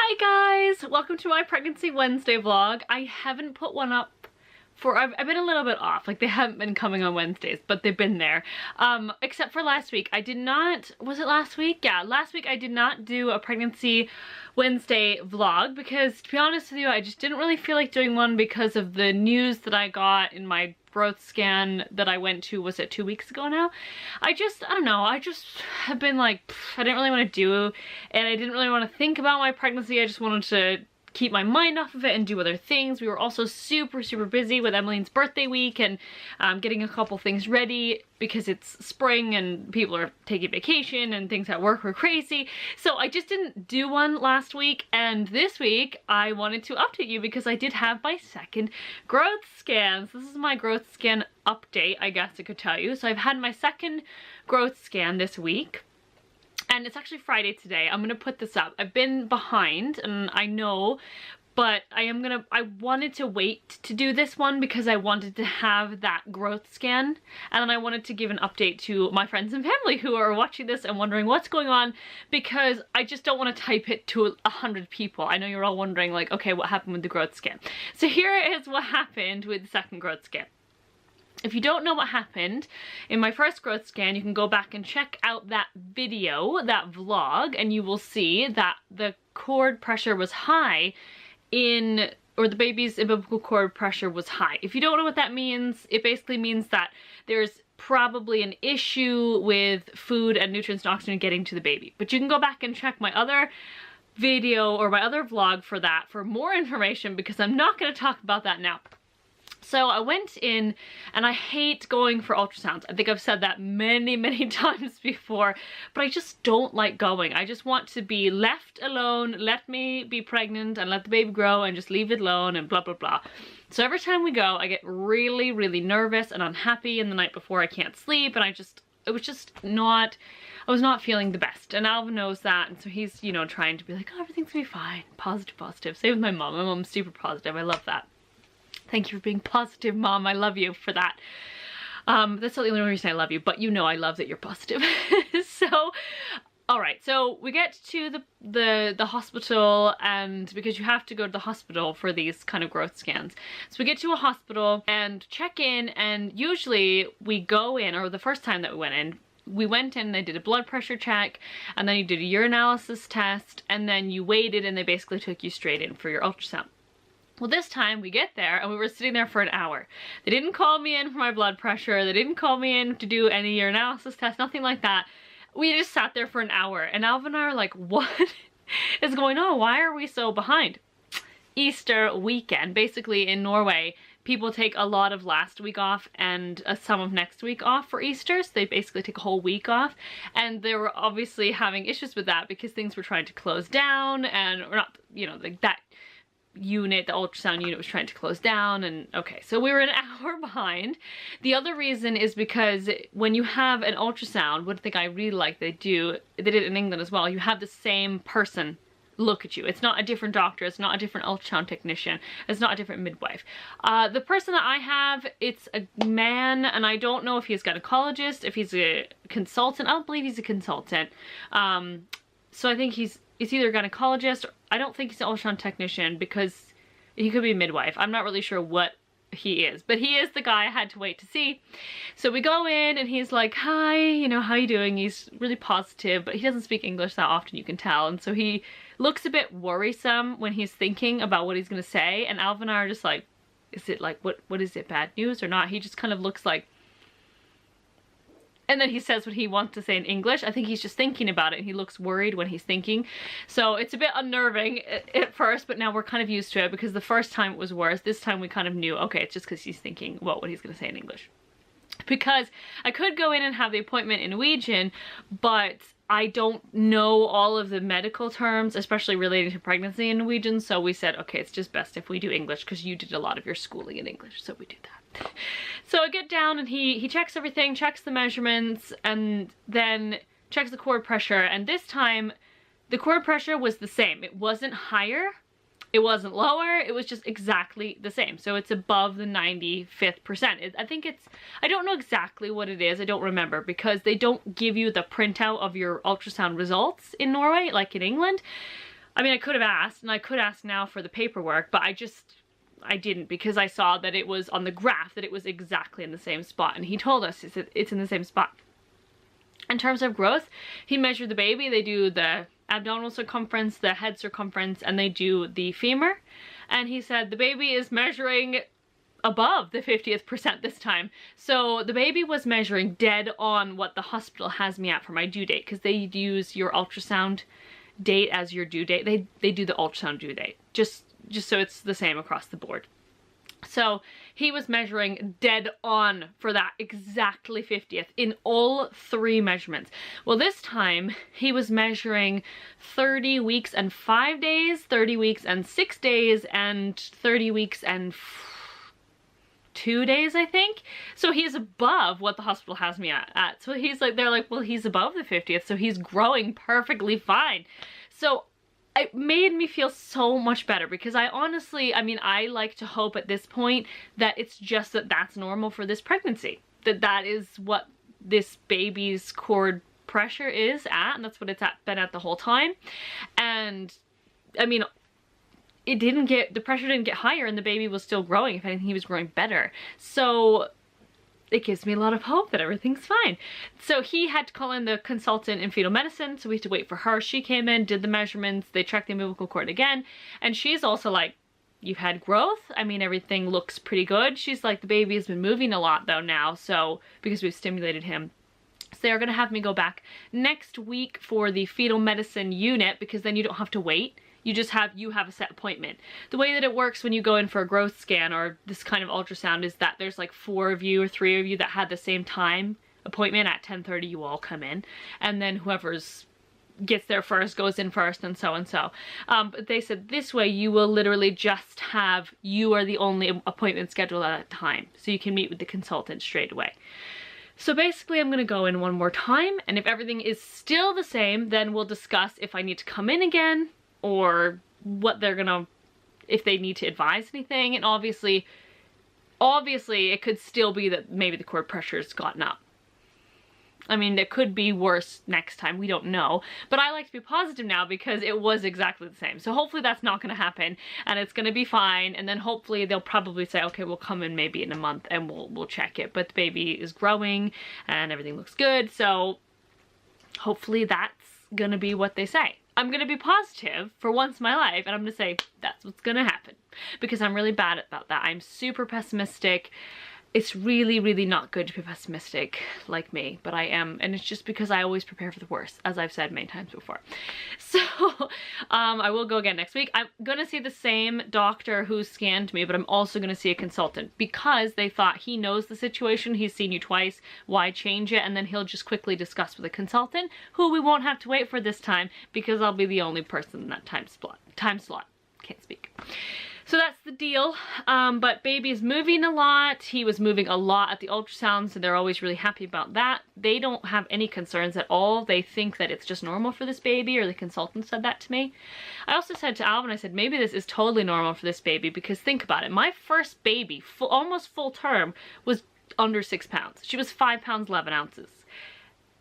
Hi guys! Welcome to my Pregnancy Wednesday vlog. I haven't put one up for, I've been a little bit off, like they haven't been coming on Wednesdays, but they've been there. Except for last week. I did not, was it last week? Yeah, last week I did not do a Pregnancy Wednesday vlog because, to be honest with you, I just didn't really feel like doing one because of the news that I got in my growth scan that I went to, was it 2 weeks ago now? I don't know, I just have been like, I didn't really want to do, and I didn't really want to think about my pregnancy. I just wanted to keep my mind off of it and do other things. We were also super busy with Emmeline's birthday week and getting a couple things ready because it's spring and people are taking vacation and things at work were crazy. So I just didn't do one last week, and this week I wanted to update you because I did have my second growth scan. So this is my growth scan update, I guess I could tell you. So I've had my second growth scan this week. And it's actually Friday today. I'm gonna put this up. I've been behind, and I know, but I wanted to wait to do this one because I wanted to have that growth scan. And then I wanted to give an update to my friends and family who are watching this and wondering what's going on, because I just don't want to type it to 100 people. I know you're all wondering, like, okay, what happened with the growth scan? So here is what happened with the second growth scan. If you don't know what happened in my first growth scan, you can go back and check out that video, that vlog, and you will see that the cord pressure was high or the baby's umbilical cord pressure was high. If you don't know what that means, it basically means that there's probably an issue with food and nutrients and oxygen getting to the baby. But you can go back and check my other video or my other vlog for that for more information, because I'm not going to talk about that now. So I went in, and I hate going for ultrasounds. I think I've said that many times before, but I just don't like going. I just want to be left alone, let me be pregnant and let the baby grow and just leave it alone and blah blah. So every time we go, I get really nervous and unhappy, and the night before I can't sleep, and I was not feeling the best. And Alvin knows that, and so he's, you know, trying to be like, oh, everything's gonna be fine. Positive. Same with my mom. My mom's super positive. I love that. Thank you for being positive, Mom. I love you for that. That's not the only reason I love you, but you know I love that you're positive. So, alright, so we get to the hospital, and because you have to go to the hospital for these kind of growth scans. So we get to a hospital and check in, and usually we go in, or the first time that we went in, they did a blood pressure check, and then you did a urinalysis test, and then you waited, and they basically took you straight in for your ultrasound. Well, this time we get there and we were sitting there for an hour. They didn't call me in for my blood pressure. They didn't call me in to do any urinalysis test, nothing like that. We just sat there for an hour, and Alvin and I are like, what is going on? Why are we so behind? Easter weekend, basically in Norway, people take a lot of last week off and some of next week off for Easter. So they basically take a whole week off, and they were obviously having issues with that because things were trying to close down, and or not, you know, like that unit, the ultrasound unit, was trying to close down. And okay, so we were an hour behind. The other reason is because when you have an ultrasound, one thing I really like they did it in England as well, you have the same person look at you. It's not a different doctor, it's not a different ultrasound technician, it's not a different midwife. The person that I have, it's a man, and I don't know if he's a gynecologist, if he's a consultant. I don't believe he's a consultant. So I think it's either a gynecologist, or I don't think he's an ultrasound technician, because he could be a midwife. I'm not really sure what he is, but he is the guy I had to wait to see. So we go in, and he's like, hi, you know, how you doing? He's really positive, but he doesn't speak English that often, you can tell. And so he looks a bit worrisome when he's thinking about what he's gonna say. And Alvin and I are just like, is it like, what is it, bad news or not? He just kind of looks like, and then he says what he wants to say in English. I think he's just thinking about it, and he looks worried when he's thinking. So it's a bit unnerving at first, but now we're kind of used to it, because the first time it was worse. This time we kind of knew, okay, it's just because he's thinking about what he's going to say in English. Because I could go in and have the appointment in Norwegian, but I don't know all of the medical terms, especially relating to pregnancy in Norwegian. So we said, okay, it's just best if we do English, because you did a lot of your schooling in English, so we do that. So I get down, and he checks everything, checks the measurements, and then checks the cord pressure. And this time the cord pressure was the same. It wasn't higher, it wasn't lower, it was just exactly the same. So it's above the 95th percent. I don't know exactly what it is, I don't remember, because they don't give you the printout of your ultrasound results in Norway like in England. I mean, I could have asked, and I could ask now for the paperwork, but I didn't, because I saw that it was on the graph that it was exactly in the same spot, and he told us it's in the same spot. In terms of growth, he measured the baby. They do the abdominal circumference, the head circumference, and they do the femur. And he said the baby is measuring above the 50th percent this time. So the baby was measuring dead on what the hospital has me at for my due date, because they use your ultrasound date as your due date. They do the ultrasound due date, just so it's the same across the board. So he was measuring dead on for that exactly 50th in all 3 measurements. Well, this time he was measuring 30 weeks and 5 days, 30 weeks and 6 days, and 30 weeks and 2 days, I think. So he's above what the hospital has me at. So he's like, they're like, well, he's above the 50th, so he's growing perfectly fine. So it made me feel so much better, because I honestly, I mean, I like to hope at this point that it's just that that's normal for this pregnancy. That is what this baby's cord pressure is at, and that's what it's been at the whole time. And I mean, the pressure didn't get higher, and the baby was still growing. If anything, he was growing better. So it gives me a lot of hope that everything's fine. So he had to call in the consultant in fetal medicine, so we had to wait for her. She came in, did the measurements, they checked the umbilical cord again, and she's also like, you've had growth? I mean, everything looks pretty good. She's like, the baby has been moving a lot though now, so, because we've stimulated him. So they're gonna have me go back next week for the fetal medicine unit, because then you don't have to wait. You have a set appointment. The way that it works when you go in for a growth scan or this kind of ultrasound is that there's like 4 of you or 3 of you that had the same time appointment at 10:30. You all come in, and then whoever's gets there first goes in first, and so and so. But they said this way you will literally just have, you are the only appointment scheduled at that time, so you can meet with the consultant straight away. So basically I'm gonna go in one more time, and if everything is still the same, then we'll discuss if I need to come in again, or what they're gonna, if they need to advise anything. And obviously it could still be that maybe the cord pressure's gotten up. I mean, it could be worse next time, we don't know. But I like to be positive now, because it was exactly the same. So hopefully that's not gonna happen, and it's gonna be fine. And then hopefully they'll probably say, okay, we'll come in maybe in a month and we'll check it. But the baby is growing and everything looks good, so hopefully that's gonna be what they say. I'm gonna be positive for once in my life, and I'm gonna say that's what's gonna happen, because I'm really bad about that. I'm super pessimistic. It's really, really not good to be pessimistic like me, but I am, and it's just because I always prepare for the worst, as I've said many times before. So I will go again next week. I'm gonna see the same doctor who scanned me, but I'm also gonna see a consultant, because they thought he knows the situation, he's seen you twice, why change it? And then he'll just quickly discuss with a consultant, who we won't have to wait for this time, because I'll be the only person in that time slot. Can't speak. So that's the deal, but baby's moving a lot. He was moving a lot at the ultrasound, so they're always really happy about that. They don't have any concerns at all. They think that it's just normal for this baby, or the consultant said that to me. I also said to Alvin, I said, maybe this is totally normal for this baby, because think about it. My first baby, almost full term, was under 6 pounds. She was 5 pounds 11 ounces.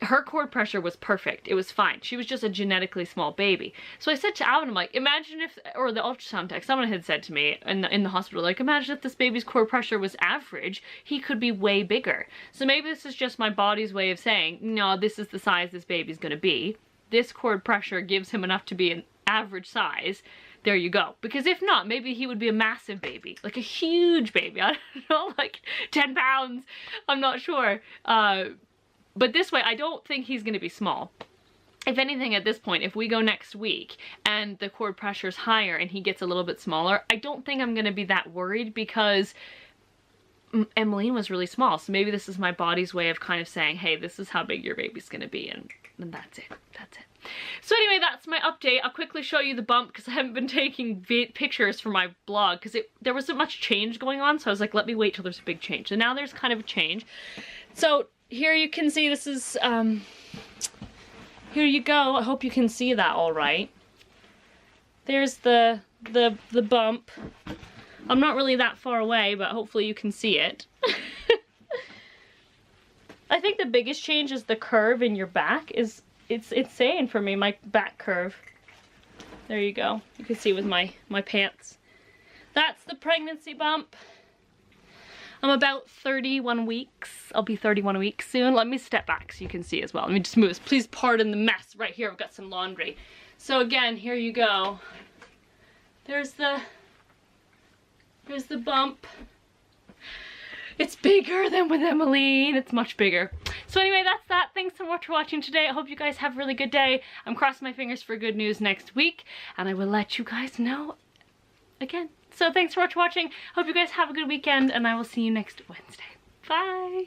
Her cord pressure was perfect. It was fine. She was just a genetically small baby. So I said to Alvin, I'm like, imagine if, or the ultrasound tech, someone had said to me in the hospital, like, imagine if this baby's cord pressure was average, he could be way bigger. So maybe this is just my body's way of saying, no, this is the size this baby's gonna be. This cord pressure gives him enough to be an average size. There you go. Because if not, maybe he would be a massive baby, like a huge baby. I don't know, like 10 pounds. I'm not sure. But this way, I don't think he's gonna be small. If anything, at this point, if we go next week and the cord pressure's higher and he gets a little bit smaller, I don't think I'm gonna be that worried, because Emmeline was really small. So maybe this is my body's way of kind of saying, hey, this is how big your baby's gonna be, and that's it. That's it. So anyway, that's my update. I'll quickly show you the bump, because I haven't been taking pictures for my blog, because there wasn't much change going on. So I was like, let me wait till there's a big change. So now there's kind of a change. So here you can see, this is, here you go. I hope you can see that all right. There's the bump. I'm not really that far away, but hopefully you can see it. I think the biggest change is the curve in your back. It's saying for me, my back curve. There you go. You can see with my pants. That's the pregnancy bump. I'm about 31 weeks. I'll be 31 weeks soon. Let me step back so you can see as well. Let me just move this. Please pardon the mess right here. I've got some laundry. So again, here you go. There's the bump. It's bigger than with Emmeline. It's much bigger. So anyway, that's that. Thanks so much for watching today. I hope you guys have a really good day. I'm crossing my fingers for good news next week, and I will let you guys know again. So thanks so much for watching. Hope you guys have a good weekend, and I will see you next Wednesday. Bye.